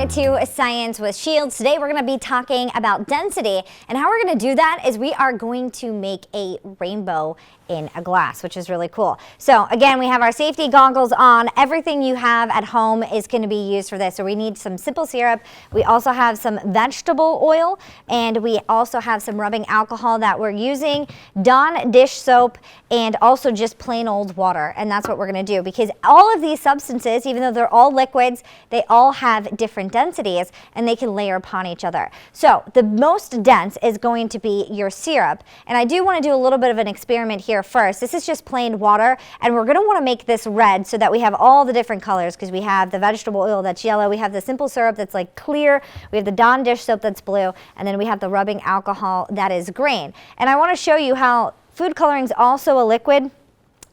to Science with Shields. Today we're going to be talking about density, and how we're going to do that is we are going to make a rainbow in a glass, which is really cool. So again, we have our safety goggles on. Everything you have at home is going to be used for this. So we need some simple syrup. We also have some vegetable oil, and we also have some rubbing alcohol that we're using, Dawn dish soap, and also just plain old water. And that's what we're going to do, because all of these substances, even though they're all liquids, they all have different densities and they can layer upon each other. So the most dense is going to be your syrup. And I do want to do a little bit of an experiment here first. This is just plain water, and we're going to want to make this red so that we have all the different colors, because we have the vegetable oil that's yellow, we have the simple syrup that's like clear, we have the Dawn dish soap that's blue, and then we have the rubbing alcohol that is green. And I want to show you how food coloring is also a liquid,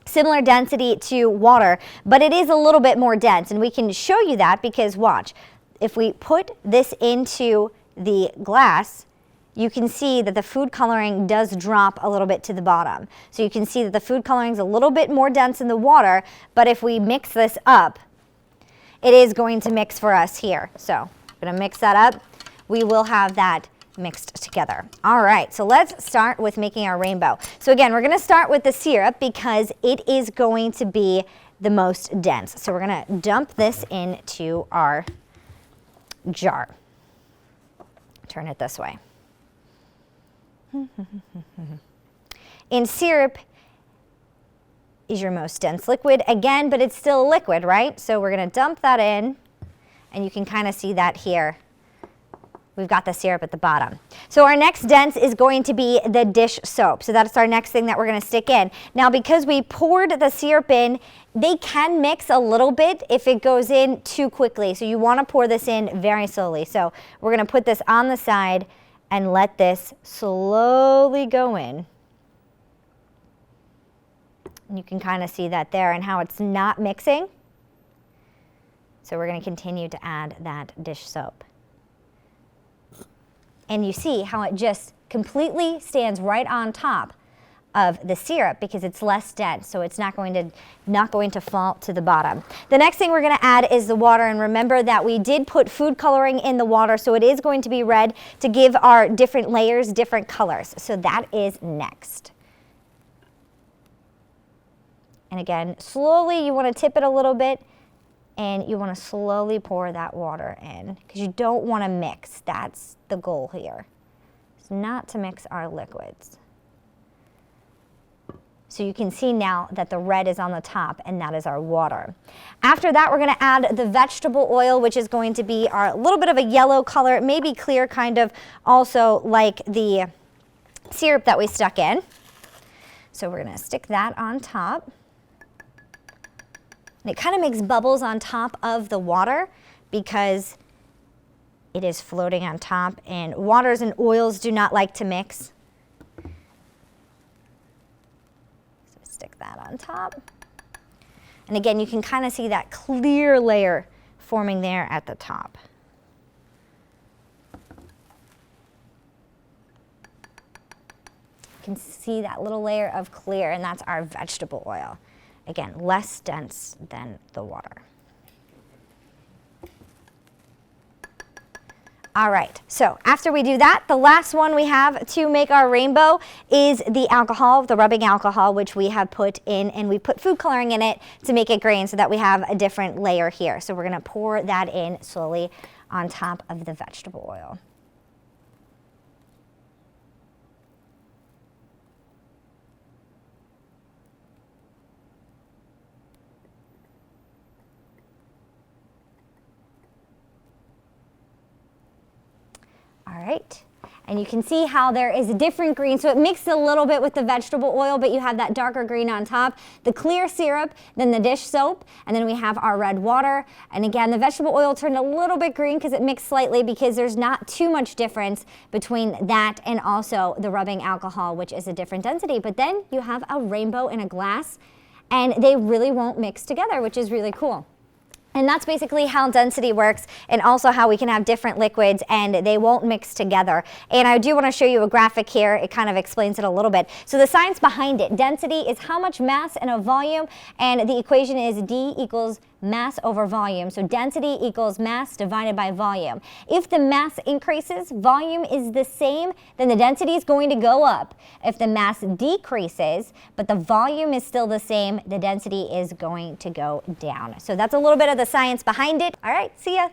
similar density to water, but it is a little bit more dense, and we can show you that because watch, if we put this into the glass, you can see that the food coloring does drop a little bit to the bottom. So you can see that the food coloring is a little bit more dense in the water, but if we mix this up, it is going to mix for us here. So I'm going to mix that up. We will have that mixed together. All right, so let's start with making our rainbow. So again, we're going to start with the syrup because it is going to be the most dense. So we're going to dump this into our jar. Turn it this way. And syrup is your most dense liquid again, but it's still a liquid, right? So we're going to dump that in, and you can kind of see that here. We've got the syrup at the bottom. So our next dense is going to be the dish soap. So that's our next thing that we're going to stick in. Now, because we poured the syrup in, they can mix a little bit if it goes in too quickly. So you want to pour this in very slowly. So we're going to put this on the side and let this slowly go in. And you can kind of see that there and how it's not mixing. So we're going to continue to add that dish soap. And you see how it just completely stands right on top of the syrup because it's less dense, so it's not going to fall to the bottom. The next thing we're going to add is the water, and remember that we did put food coloring in the water, so it is going to be red to give our different layers different colors. So that is next. And again, slowly you want to tip it a little bit, and you want to slowly pour that water in because you don't want to mix. That's the goal here. It's not to mix our liquids. So you can see now that the red is on the top, and that is our water. After that, we're going to add the vegetable oil, which is going to be our little bit of a yellow color, maybe clear, kind of also like the syrup that we stuck in. So we're going to stick that on top. And it kind of makes bubbles on top of the water because it is floating on top, and waters and oils do not like to mix. Stick that on top. And again, you can kind of see that clear layer forming there at the top. You can see that little layer of clear, and that's our vegetable oil. Again, less dense than the water. All right, so after we do that, the last one we have to make our rainbow is the alcohol, the rubbing alcohol, which we have put in, and we put food coloring in it to make it green so that we have a different layer here. So we're going to pour that in slowly on top of the vegetable oil. All right, and you can see how there is a different green, so it mixed a little bit with the vegetable oil, but you have that darker green on top, the clear syrup, then the dish soap, and then we have our red water. And again, the vegetable oil turned a little bit green because it mixed slightly, because there's not too much difference between that and also the rubbing alcohol, which is a different density. But then you have a rainbow in a glass, and they really won't mix together, which is really cool. And that's basically how density works, and also how we can have different liquids and they won't mix together. And I do want to show you a graphic here. It kind of explains it a little bit. So the science behind it, density is how much mass in a volume, and the equation is D equals mass over volume. So density equals mass divided by volume. If the mass increases, volume is the same, then the density is going to go up. If the mass decreases, but the volume is still the same, the density is going to go down. So that's a little bit of the science behind it. All right, see ya.